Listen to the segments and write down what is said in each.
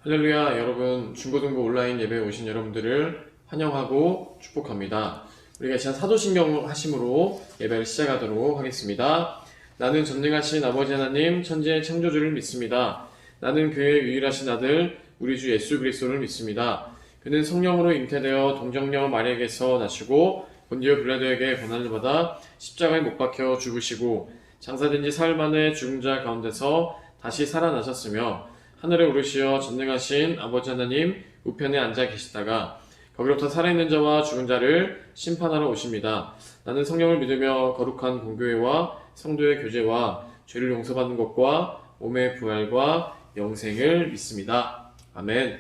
할렐루야. 여러분, 중고등부 온라인 예배에 오신 여러분들을 환영하고 축복합니다. 우리가 시간 사도신경 하심으로 예배를 시작하도록 하겠습니다. 나는 전능하신 아버지 하나님 천지의 창조주를 믿습니다. 나는 그의 유일하신 아들 우리 주 예수 그리스도를 믿습니다. 그는 성령으로 잉태되어 동정녀 마리아에게서 나시고 본디오 빌라도에게 고난을 받아 십자가에 못 박혀 죽으시고 장사된 지 사흘 만에 죽은 자 가운데서 다시 살아나셨으며 하늘에 오르시어 전능하신 아버지 하나님 우편에 앉아 계시다가 거기로부터 살아있는 자와 죽은 자를 심판하러 오십니다. 나는 성령을 믿으며 거룩한 공교회와 성도의 교제와 죄를 용서받는 것과 몸의 부활과 영생을 믿습니다. 아멘.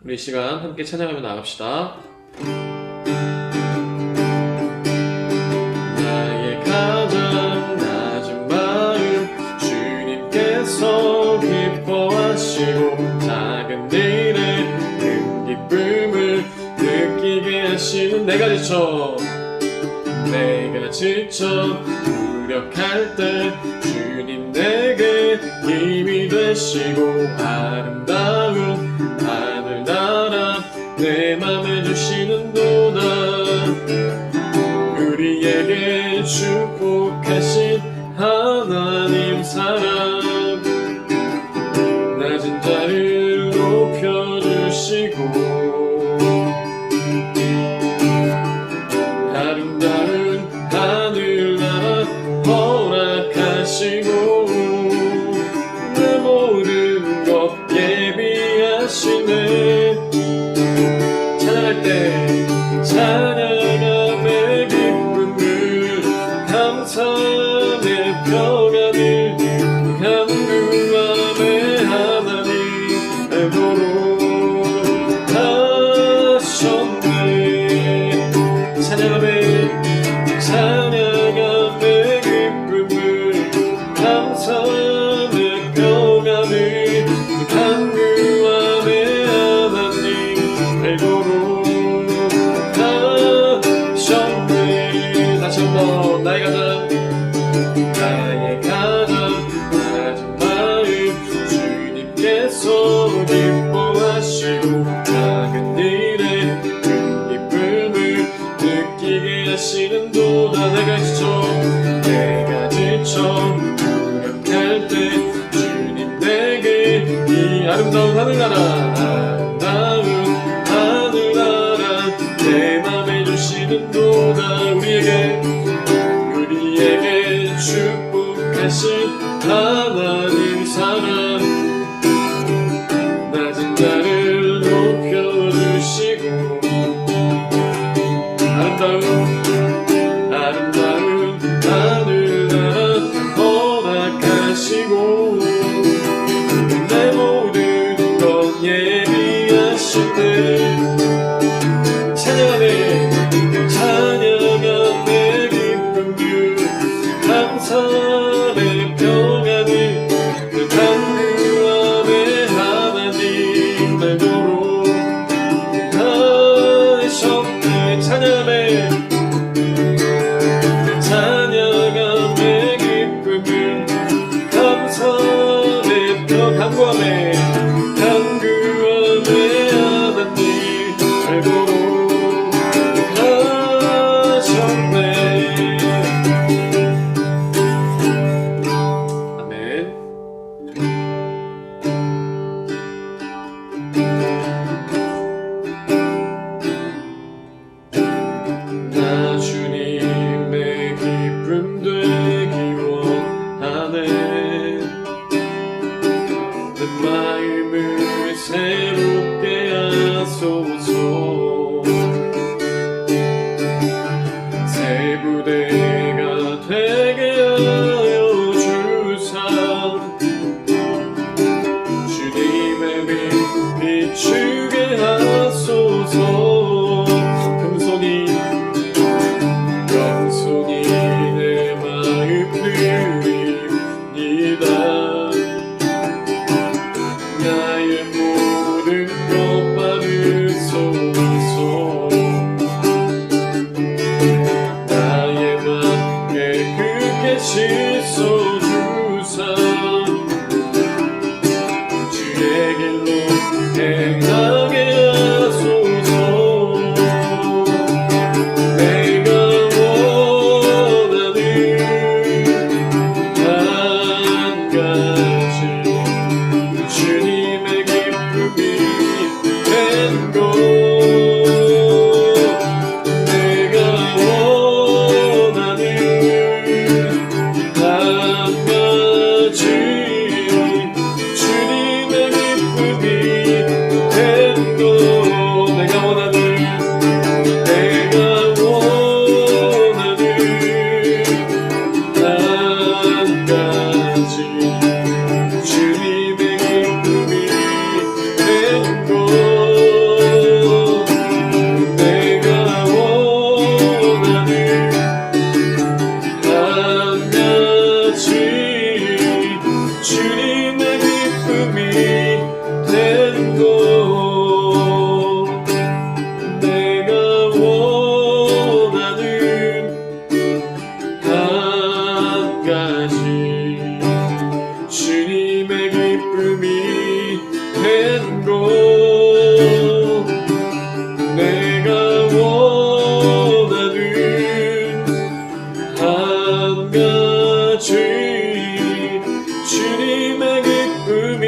우리 이 시간 함께 찬양하며 나갑시다. 나의 가장 낮은 마음 주님께서 기뻐하시고 작은 일에 큰 기쁨을 느끼게 하시는 내가 지쳐 무력할 때 주님 내게 힘이 되시고 아름다운 하늘나라 내 맘에 주시는도다. 우리에게 축복하신 하나님 사랑 낮은 자를 높여주시고 아름다운 하늘나라 허락하시고 내 모든 것 예비하시네. 찬양할 때 찬양함의 기쁨을 감사함의 평안을 강구함의 하나님 알고로 하셨네. 찬양함의 기쁨을 감사함의 평안을 강구함의 하나님 알고로 하셨네. 다시 한번 나의 가장 낮은 마음 주님께서 기뻐하시고 작은 일에 큰 기쁨을 느끼게 하시는도다. 내가 지쳐 무력할 때 주님 내게 이 아름다운 하늘나라 내 맘에 주시는도다. 우리에게 축복하신 하나님 사랑 낮은 자를 높여주시고 아름다운 하늘나라 허락하시고 내 모든 것 예비하시네. 찬양함의 기쁨을 감사함의 평안을 주님의 기쁨이 된 곳 내가 원하는 한 가지 주님의 기쁨이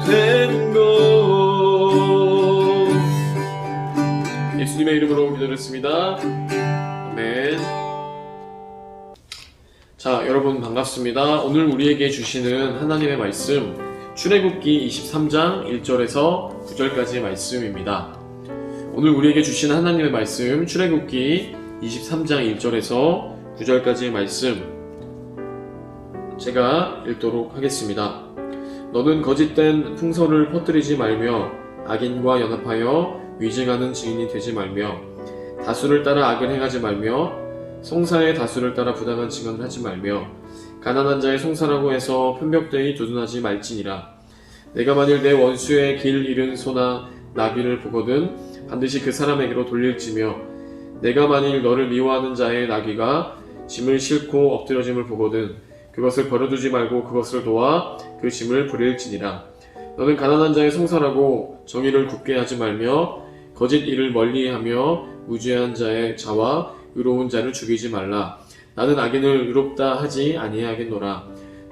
된 곳 예수님의 이름으로 기도드렸습니다. 아멘. 자, 여러분 반갑습니다. 오늘 우리에게 주시는 하나님의 말씀 출애굽기 23장 1절에서 9절까지의 말씀입니다. 오늘 우리에게 주시는 하나님의 말씀 출애굽기 23장 1절에서 9절까지의 말씀 제가 읽도록 하겠습니다. 너는 거짓된 풍설을 퍼뜨리지 말며 악인과 연합하여 위증하는 증인이 되지 말며 다수를 따라 악을 행하지 말며 송사의 다수를 따라 부당한 증언을 하지 말며 가난한 자의 송사라고 해서 편벽되이 두둔하지 말지니라. 내가 만일 내 원수의 길 잃은 소나 나귀를 보거든 반드시 그 사람에게로 돌릴지며 내가 만일 너를 미워하는 자의 나귀가 짐을 싣고 엎드려짐을 보거든 그것을 버려두지 말고 그것을 도와 그 짐을 부릴지니라. 너는 가난한 자의 송사라고 정의를 굽게 하지 말며 거짓 일을 멀리하며 무죄한 자의 자와 의로운 자를 죽이지 말라. 나는 악인을 의롭다 하지 아니하겠노라.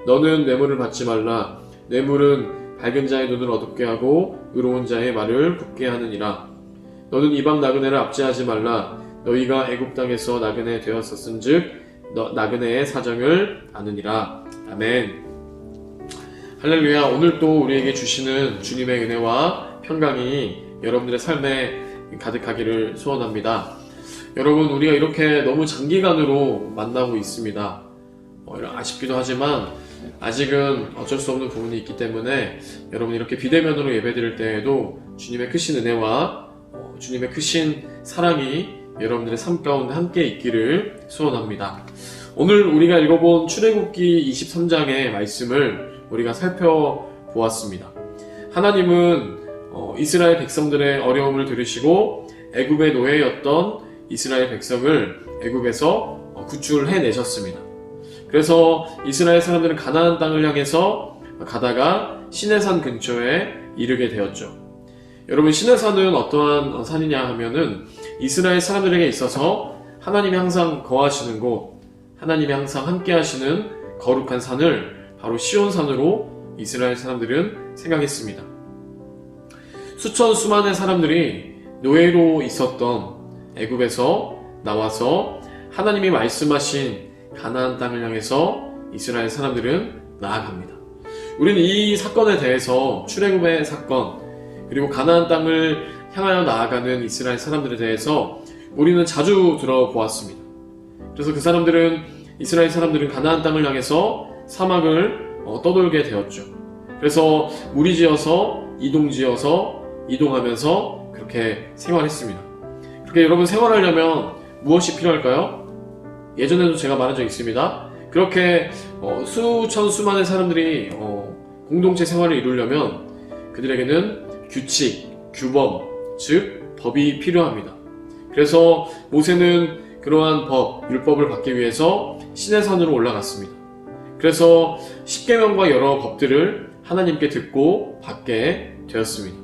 너는 뇌물을 받지 말라. 뇌물은 밝은 자의 눈을 어둡게 하고 의로운 자의 말을 굽게 하느니라. 너는 이방 나그네를 압제하지 말라. 너희가 애굽 땅에서 나그네 되었었은즉 나그네의 사정을 아느니라. 아멘. 할렐루야. 오늘 또 우리에게 주시는 주님의 은혜와 평강이 여러분들의 삶에 가득하기를 소원합니다. 여러분, 우리가 이렇게 너무 장기간으로 만나고 있습니다. 아쉽기도 하지만 아직은 어쩔 수 없는 부분이 있기 때문에 여러분 이렇게 비대면으로 예배드릴 때에도 주님의 크신 은혜와 주님의 크신 사랑이 여러분들의 삶 가운데 함께 있기를 소원합니다. 오늘 우리가 읽어본 출애굽기 23장의 말씀을 우리가 살펴보았습니다. 하나님은 이스라엘 백성들의 어려움을 들으시고 애굽의 노예였던 이스라엘 백성을 애굽에서 구출해내셨습니다. 그래서 이스라엘 사람들은 가나안 땅을 향해서 가다가 시내산 근처에 이르게 되었죠. 여러분, 시내산은 어떠한 산이냐 하면은 이스라엘 사람들에게 있어서 하나님이 항상 거하시는 곳, 하나님이 항상 함께 하시는 거룩한 산을 바로 시온산으로 이스라엘 사람들은 생각했습니다. 수천 수만의 사람들이 노예로 있었던 애굽에서 나와서 하나님이 말씀하신 가나안 땅을 향해서 이스라엘 사람들은 나아갑니다. 우리는 이 사건에 대해서 출애굽의 사건 그리고 가나안 땅을 향하여 나아가는 이스라엘 사람들에 대해서 우리는 자주 들어보았습니다. 그래서 이스라엘 사람들은 가나안 땅을 향해서 사막을 떠돌게 되었죠. 그래서 무리지어서 이동하면서 그렇게 생활했습니다. 그렇게 여러분 생활하려면 무엇이 필요할까요? 예전에도 제가 말한 적 있습니다. 그렇게 수천 수만의 사람들이 공동체 생활을 이루려면 그들에게는 규칙, 규범, 즉 법이 필요합니다. 그래서 모세는 그러한 율법을 받기 위해서 시내산으로 올라갔습니다. 그래서 십계명과 여러 법들을 하나님께 듣고 받게 되었습니다.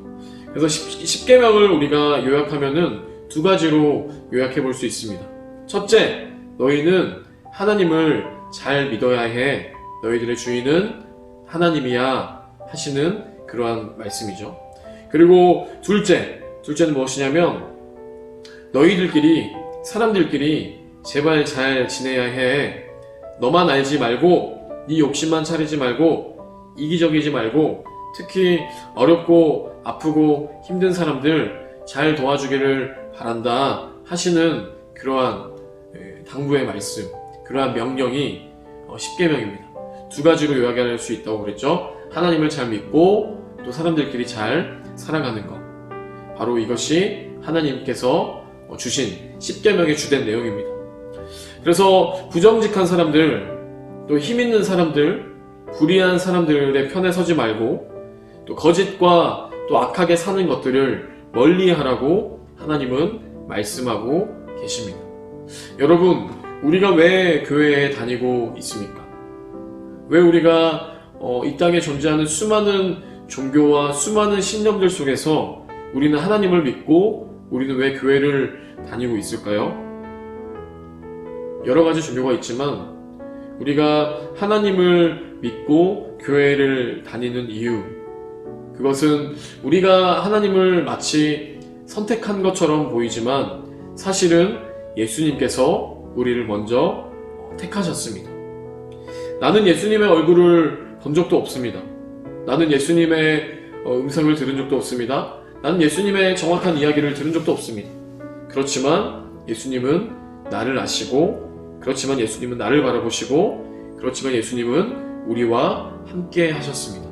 그래서 십계명을 우리가 요약하면은 두 가지로 요약해 볼 수 있습니다. 첫째, 너희는 하나님을 잘 믿어야 해. 너희들의 주인은 하나님이야 하시는 그러한 말씀이죠. 그리고 둘째는 무엇이냐면 사람들끼리 제발 잘 지내야 해. 너만 알지 말고 네 욕심만 차리지 말고 이기적이지 말고 특히 어렵고 아프고 힘든 사람들 잘 도와주기를 바란다 하시는 그러한 당부의 말씀, 그러한 명령이 십계명입니다. 두 가지로 요약할 수 있다고 그랬죠. 하나님을 잘 믿고 또 사람들끼리 잘 살아가는 것, 바로 이것이 하나님께서 주신 십계명의 주된 내용입니다. 그래서 부정직한 사람들, 또 힘있는 사람들, 불의한 사람들의 편에 서지 말고 또 거짓과 또 악하게 사는 것들을 멀리하라고 하나님은 말씀하고 계십니다. 여러분, 우리가 왜 교회에 다니고 있습니까? 왜 우리가 이 땅에 존재하는 수많은 종교와 수많은 신념들 속에서 우리는 하나님을 믿고 우리는 왜 교회를 다니고 있을까요? 여러 가지 종교가 있지만 우리가 하나님을 믿고 교회를 다니는 이유, 그것은 우리가 하나님을 마치 선택한 것처럼 보이지만 사실은 예수님께서 우리를 먼저 택하셨습니다. 나는 예수님의 얼굴을 본 적도 없습니다. 나는 예수님의 음성을 들은 적도 없습니다. 나는 예수님의 정확한 이야기를 들은 적도 없습니다. 그렇지만 예수님은 나를 아시고, 그렇지만 예수님은 나를 바라보시고, 그렇지만 예수님은 우리와 함께 하셨습니다.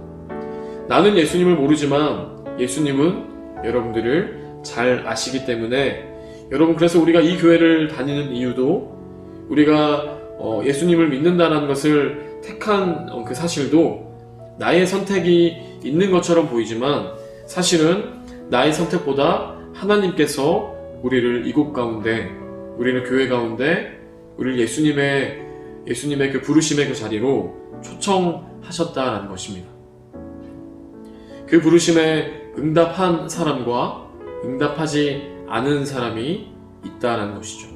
나는 예수님을 모르지만 예수님은 여러분들을 잘 아시기 때문에, 여러분, 그래서 우리가 이 교회를 다니는 이유도, 우리가 예수님을 믿는다는 것을 택한 그 사실도 나의 선택이 있는 것처럼 보이지만 사실은 나의 선택보다 하나님께서 우리를 이곳 가운데, 우리를 교회 가운데, 우리를 예수님의 그 부르심의 그 자리로 초청하셨다라는 것입니다. 그 부르심에 응답한 사람과 응답하지 않은 사람이 있다라는 것이죠.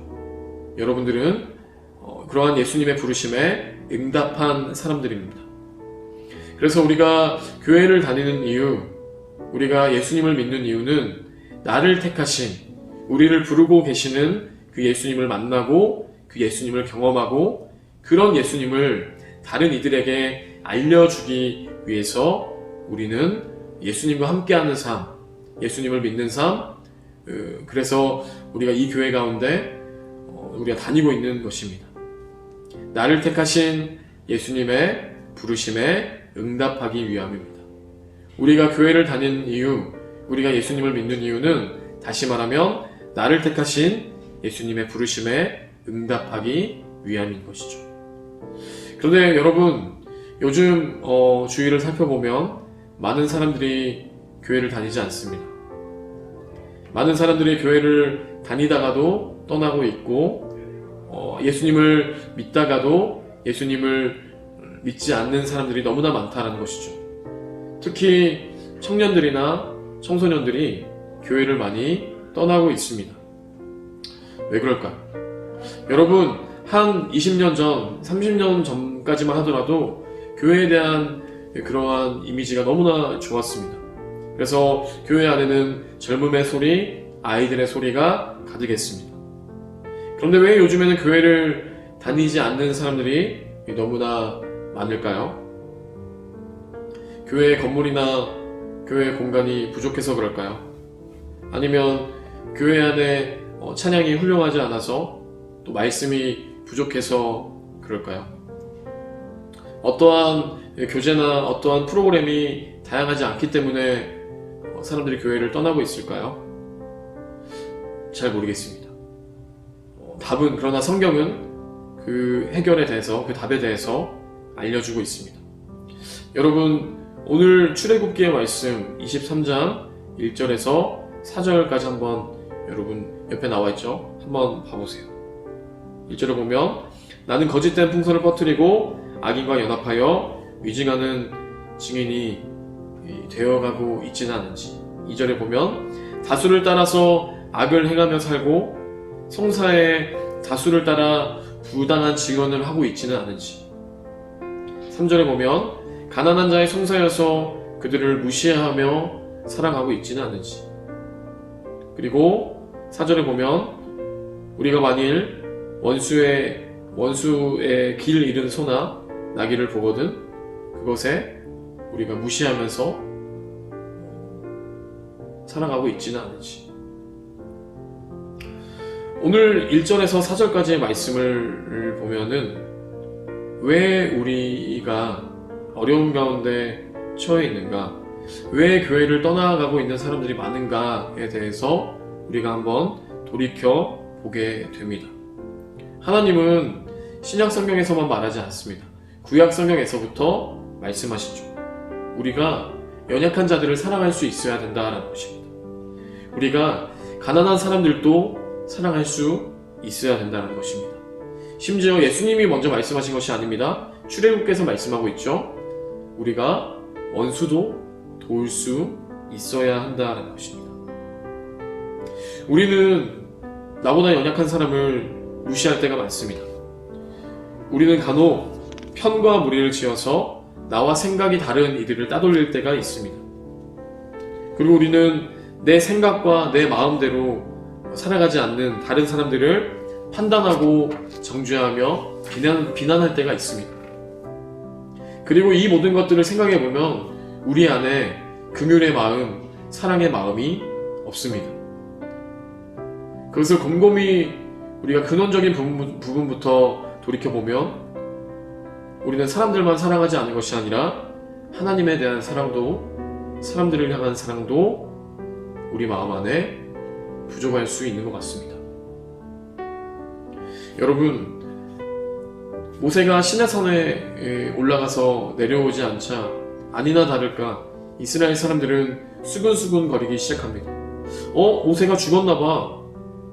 여러분들은 그러한 예수님의 부르심에 응답한 사람들입니다. 그래서 우리가 교회를 다니는 이유, 우리가 예수님을 믿는 이유는 나를 택하신, 우리를 부르고 계시는 그 예수님을 만나고 그 예수님을 경험하고 그런 예수님을 다른 이들에게 알려주기 위해서 우리는 예수님과 함께하는 삶, 예수님을 믿는 삶, 그래서 우리가 이 교회 가운데 우리가 다니고 있는 것입니다. 나를 택하신 예수님의 부르심에 응답하기 위함입니다. 우리가 교회를 다니는 이유, 우리가 예수님을 믿는 이유는 다시 말하면 나를 택하신 예수님의 부르심에 응답하기 위함인 것이죠. 그런데 여러분, 요즘 주위를 살펴보면 많은 사람들이 교회를 다니지 않습니다. 많은 사람들이 교회를 다니다가도 떠나고 있고, 예수님을 믿다가도 예수님을 믿지 않는 사람들이 너무나 많다는 것이죠. 특히 청년들이나 청소년들이 교회를 많이 떠나고 있습니다. 왜 그럴까요? 여러분, 한 20년 전, 30년 전까지만 하더라도 교회에 대한 그러한 이미지가 너무나 좋았습니다. 그래서 교회 안에는 젊음의 소리, 아이들의 소리가 가득했습니다. 그런데 왜 요즘에는 교회를 다니지 않는 사람들이 너무나 많을까요? 교회 건물이나 교회 공간이 부족해서 그럴까요? 아니면 교회 안에 찬양이 훌륭하지 않아서, 또 말씀이 부족해서 그럴까요? 어떠한 교제나 어떠한 프로그램이 다양하지 않기 때문에 사람들이 교회를 떠나고 있을까요? 잘 모르겠습니다. 답은, 그러나 성경은 그 해결에 대해서, 그 답에 대해서 알려주고 있습니다. 여러분, 오늘 출애굽기의 말씀 23장 1절에서 4절까지 한번, 여러분 옆에 나와 있죠? 한번 봐보세요. 1절에 보면, 나는 거짓된 풍선을 퍼뜨리고 악인과 연합하여 위증하는 증인이 되어가고 있지는 않은지. 2절에 보면, 다수를 따라서 악을 행하며 살고 성사에 다수를 따라 부당한 증언을 하고 있지는 않은지. 3절에 보면, 가난한 자의 성사여서 그들을 무시하며 살아가고 있지는 않은지. 그리고 4절에 보면, 우리가 만일 원수의 길을 잃은 소나 나귀를 보거든 그것에 우리가 무시하면서 살아가고 있지는 않은지. 오늘 1절에서 4절까지의 말씀을 보면은 왜 우리가 어려운 가운데 처해 있는가, 왜 교회를 떠나가고 있는 사람들이 많은가에 대해서 우리가 한번 돌이켜 보게 됩니다. 하나님은 신약 성경에서만 말하지 않습니다. 구약 성경에서부터 말씀하시죠. 우리가 연약한 자들을 사랑할 수 있어야 된다라는 것입니다. 우리가 가난한 사람들도 사랑할 수 있어야 된다는 것입니다. 심지어 예수님이 먼저 말씀하신 것이 아닙니다. 출애굽께서 말씀하고 있죠. 우리가 원수도 도울 수 있어야 한다는 것입니다. 우리는 나보다 연약한 사람을 무시할 때가 많습니다. 우리는 간혹 편과 무리를 지어서 나와 생각이 다른 이들을 따돌릴 때가 있습니다. 그리고 우리는 내 생각과 내 마음대로 살아가지 않는 다른 사람들을 판단하고 정죄하며 비난할 때가 있습니다. 그리고 이 모든 것들을 생각해보면 우리 안에 긍휼의 마음, 사랑의 마음이 없습니다. 그것을 곰곰이 우리가 근원적인 부분부터 돌이켜보면 우리는 사람들만 사랑하지 않는 것이 아니라 하나님에 대한 사랑도, 사람들을 향한 사랑도 우리 마음 안에 부족할 수 있는 것 같습니다. 여러분, 모세가 시내산에 올라가서 내려오지 않자 아니나 다를까 이스라엘 사람들은 수근수근 거리기 시작합니다. 모세가 죽었나봐.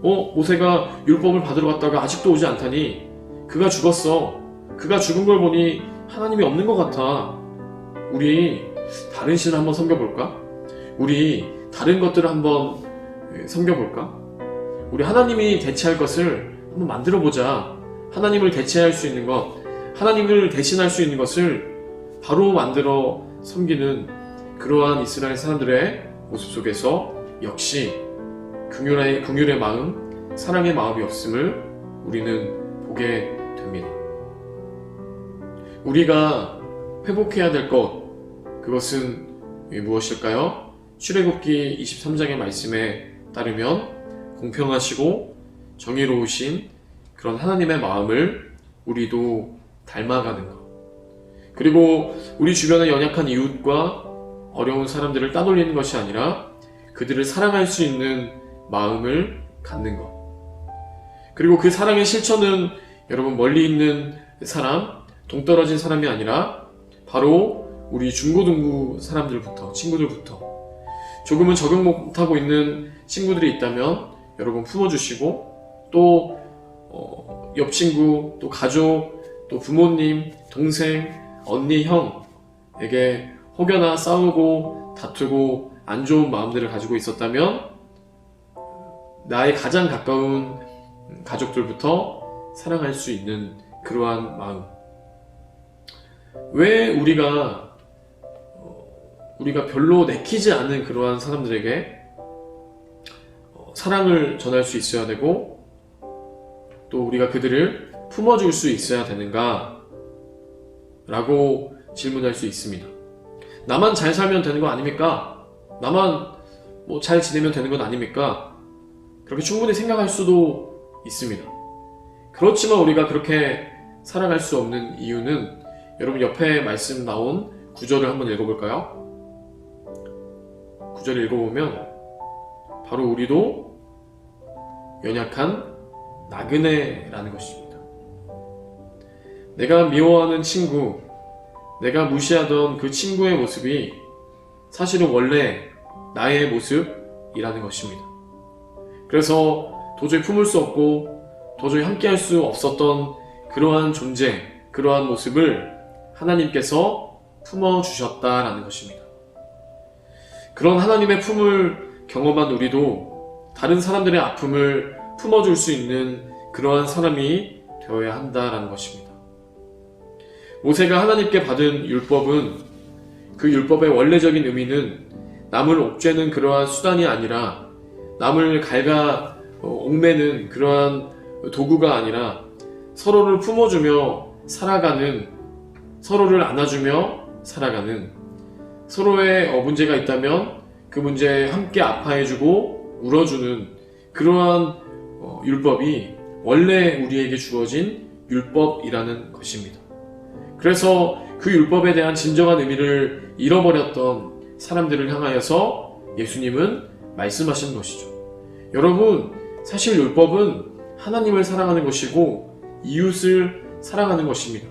모세가 율법을 받으러 갔다가 아직도 오지 않다니 그가 죽었어. 그가 죽은 걸 보니 하나님이 없는 것 같아. 우리 다른 신을 한번 섬겨볼까? 우리 다른 것들을 한번 섬겨볼까? 우리 하나님이 대체할 것을 한번 만들어보자. 하나님을 대체할 수 있는 것, 하나님을 대신할 수 있는 것을 바로 만들어 섬기는 그러한 이스라엘 사람들의 모습 속에서 역시 긍휼의 마음, 사랑의 마음이 없음을 우리는 보게 됩니다. 우리가 회복해야 될 것, 그것은 무엇일까요? 출애굽기 23장의 말씀에 따르면 공평하시고 정의로우신 그런 하나님의 마음을 우리도 닮아가는 것, 그리고 우리 주변의 연약한 이웃과 어려운 사람들을 따돌리는 것이 아니라 그들을 사랑할 수 있는 마음을 갖는 것, 그리고 그 사랑의 실천은 여러분 멀리 있는 사람, 동떨어진 사람이 아니라 바로 우리 중고등부 사람들부터, 친구들부터, 조금은 적응 못하고 있는 친구들이 있다면 여러분 품어주시고, 또 옆 친구, 또 가족, 또 부모님, 동생, 언니, 형에게 혹여나 싸우고 다투고 안 좋은 마음들을 가지고 있었다면 나의 가장 가까운 가족들부터 사랑할 수 있는 그러한 마음. 왜 우리가 별로 내키지 않은 그러한 사람들에게 사랑을 전할 수 있어야 되고 또 우리가 그들을 품어줄 수 있어야 되는가? 라고 질문할 수 있습니다. 나만 잘 살면 되는 거 아닙니까? 나만 잘 지내면 되는 건 아닙니까? 그렇게 충분히 생각할 수도 있습니다. 그렇지만 우리가 그렇게 살아갈 수 없는 이유는 여러분 옆에 말씀 나온 구절을 한번 읽어볼까요? 구절을 읽어보면 바로 우리도 연약한 나그네라는 것입니다. 내가 미워하는 친구, 내가 무시하던 그 친구의 모습이 사실은 원래 나의 모습이라는 것입니다. 그래서 도저히 품을 수 없고 도저히 함께할 수 없었던 그러한 존재, 그러한 모습을 하나님께서 품어주셨다라는 것입니다. 그런 하나님의 품을 경험한 우리도 다른 사람들의 아픔을 품어줄 수 있는 그러한 사람이 되어야 한다라는 것입니다. 모세가 하나님께 받은 율법은 그 율법의 원래적인 의미는 남을 옥죄는 그러한 수단이 아니라 남을 옥매는 그러한 도구가 아니라 서로를 품어주며 살아가는, 서로를 안아주며 살아가는, 서로의 문제가 있다면 그 문제에 함께 아파해주고 울어주는 그러한 율법이 원래 우리에게 주어진 율법이라는 것입니다. 그래서 그 율법에 대한 진정한 의미를 잃어버렸던 사람들을 향하여서 예수님은 말씀하시는 것이죠. 여러분, 사실 율법은 하나님을 사랑하는 것이고 이웃을 사랑하는 것입니다.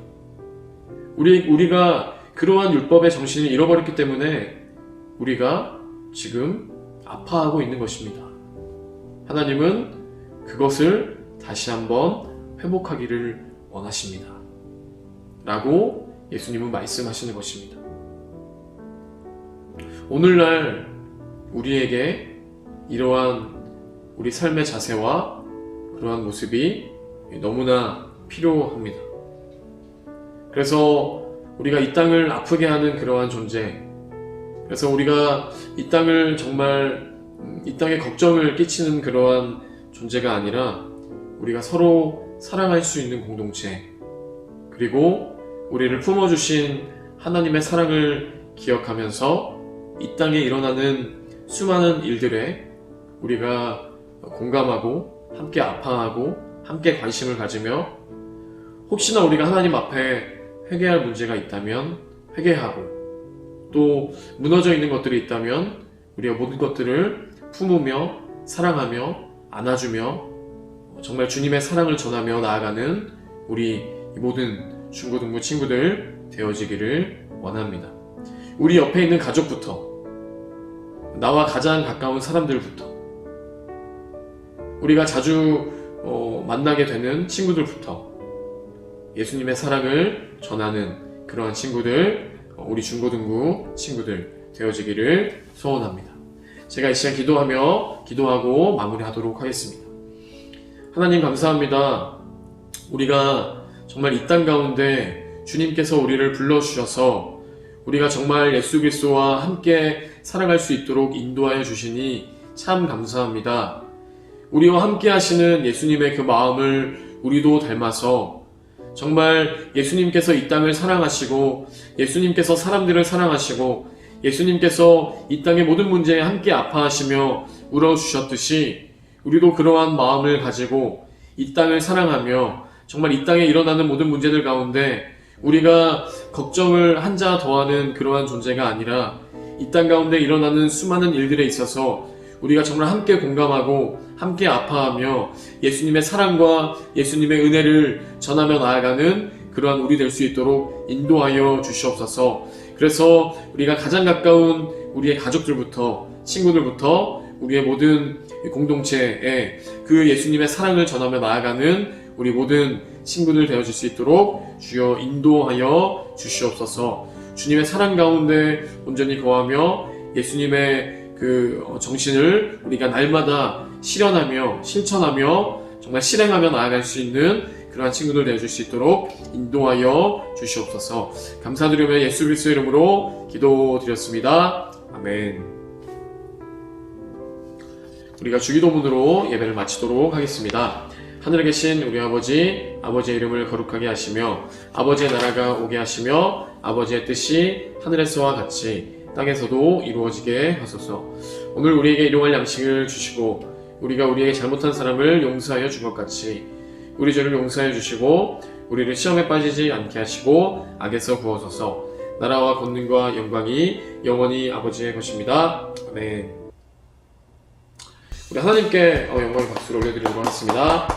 우리가 그러한 율법의 정신을 잃어버렸기 때문에 우리가 지금 아파하고 있는 것입니다. 하나님은 그것을 다시 한번 회복하기를 원하십니다. 라고 예수님은 말씀하시는 것입니다. 오늘날 우리에게 이러한 우리 삶의 자세와 그러한 모습이 너무나 필요합니다. 그래서 우리가 이 땅을 아프게 하는 그러한 존재, 그래서 우리가 이 땅을 정말 이 땅에 걱정을 끼치는 그러한 존재가 아니라 우리가 서로 사랑할 수 있는 공동체, 그리고 우리를 품어주신 하나님의 사랑을 기억하면서 이 땅에 일어나는 수많은 일들에 우리가 공감하고 함께 아파하고 함께 관심을 가지며 혹시나 우리가 하나님 앞에 회개할 문제가 있다면 회개하고 또 무너져 있는 것들이 있다면 우리가 모든 것들을 품으며 사랑하며 안아주며 정말 주님의 사랑을 전하며 나아가는 우리 모든 중고등부 친구들 되어지기를 원합니다. 우리 옆에 있는 가족부터, 나와 가장 가까운 사람들부터, 우리가 자주 만나게 되는 친구들부터 예수님의 사랑을 전하는 그러한 친구들, 우리 중고등부 친구들 되어지기를 소원합니다. 제가 이 시간 기도하고 마무리하도록 하겠습니다. 하나님 감사합니다. 우리가 정말 이 땅 가운데 주님께서 우리를 불러주셔서 우리가 정말 예수 그리스도와 함께 살아갈 수 있도록 인도하여 주시니 참 감사합니다. 우리와 함께 하시는 예수님의 그 마음을 우리도 닮아서 정말 예수님께서 이 땅을 사랑하시고 예수님께서 사람들을 사랑하시고 예수님께서 이 땅의 모든 문제에 함께 아파하시며 울어주셨듯이 우리도 그러한 마음을 가지고 이 땅을 사랑하며 정말 이 땅에 일어나는 모든 문제들 가운데 우리가 걱정을 한자 더하는 그러한 존재가 아니라 이 땅 가운데 일어나는 수많은 일들에 있어서 우리가 정말 함께 공감하고 함께 아파하며 예수님의 사랑과 예수님의 은혜를 전하며 나아가는 그러한 우리 될 수 있도록 인도하여 주시옵소서. 그래서 우리가 가장 가까운 우리의 가족들부터 친구들부터 우리의 모든 공동체에 그 예수님의 사랑을 전하며 나아가는 우리 모든 친구들 되어질 수 있도록 주여 인도하여 주시옵소서. 주님의 사랑 가운데 온전히 거하며 예수님의 그 정신을 우리가 날마다 실현하며 실천하며 정말 실행하며 나아갈 수 있는 그러한 친구들 되어줄 수 있도록 인도하여 주시옵소서. 감사드리며 예수 그리스도의 이름으로 기도드렸습니다. 아멘. 우리가 주기도문으로 예배를 마치도록 하겠습니다. 하늘에 계신 우리 아버지, 아버지의 이름을 거룩하게 하시며 아버지의 나라가 오게 하시며 아버지의 뜻이 하늘에서와 같이 땅에서도 이루어지게 하소서. 오늘 우리에게 일용할 양식을 주시고 우리가 우리에게 잘못한 사람을 용서하여 준 것 같이 우리 죄를 용서하여 주시고 우리를 시험에 빠지지 않게 하시고 악에서 구하소서. 나라와 권능과 영광이 영원히 아버지의 것입니다. 아멘. 우리 하나님께 영광의 박수를 올려드리도록 하겠습니다.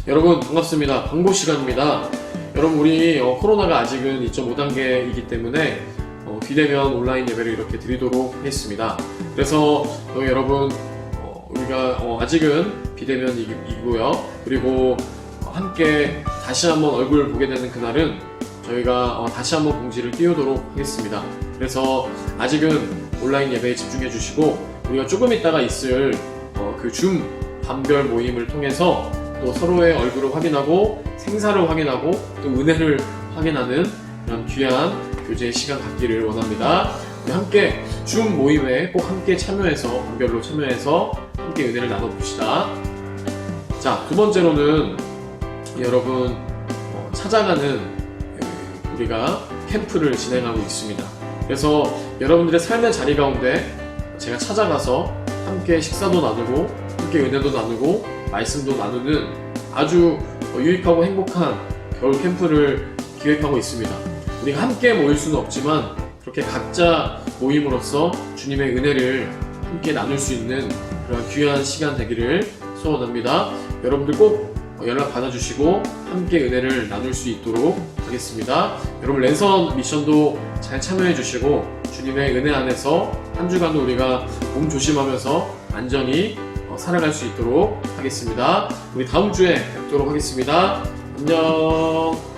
여러분 반갑습니다. 광고 시간입니다. 여러분 우리 코로나가 아직은 2.5단계이기 때문에 비대면 온라인 예배를 이렇게 드리도록 하겠습니다. 그래서 여러분 우리가 아직은 비대면이고요. 그리고 함께 다시 한번 얼굴 보게 되는 그날은 저희가 다시 한번 공지를 띄우도록 하겠습니다. 그래서 아직은 온라인 예배에 집중해 주시고 우리가 조금 있다가 있을 그 줌 반별 모임을 통해서 또 서로의 얼굴을 확인하고 생사를 확인하고 또 은혜를 확인하는 그런 귀한 교제의 시간 갖기를 원합니다. 우리 함께 줌 모임에 꼭 함께 참여해서 반별로 참여해서 함께 은혜를 나눠봅시다. 자, 두 번째로는 여러분 찾아가는 우리가 캠프를 진행하고 있습니다. 그래서 여러분들의 삶의 자리 가운데 제가 찾아가서 함께 식사도 나누고 함께 은혜도 나누고 말씀도 나누는 아주 유익하고 행복한 겨울 캠프를 기획하고 있습니다. 우리가 함께 모일 수는 없지만 그렇게 각자 모임으로써 주님의 은혜를 함께 나눌 수 있는 그런 귀한 시간 되기를 소원합니다. 여러분들 꼭 연락 받아주시고 함께 은혜를 나눌 수 있도록 하겠습니다. 여러분 랜선 미션도 잘 참여해 주시고 주님의 은혜 안에서 한 주간도 우리가 몸 조심하면서 안전히 살아갈 수 있도록 하겠습니다. 우리 다음 주에 뵙도록 하겠습니다. 안녕.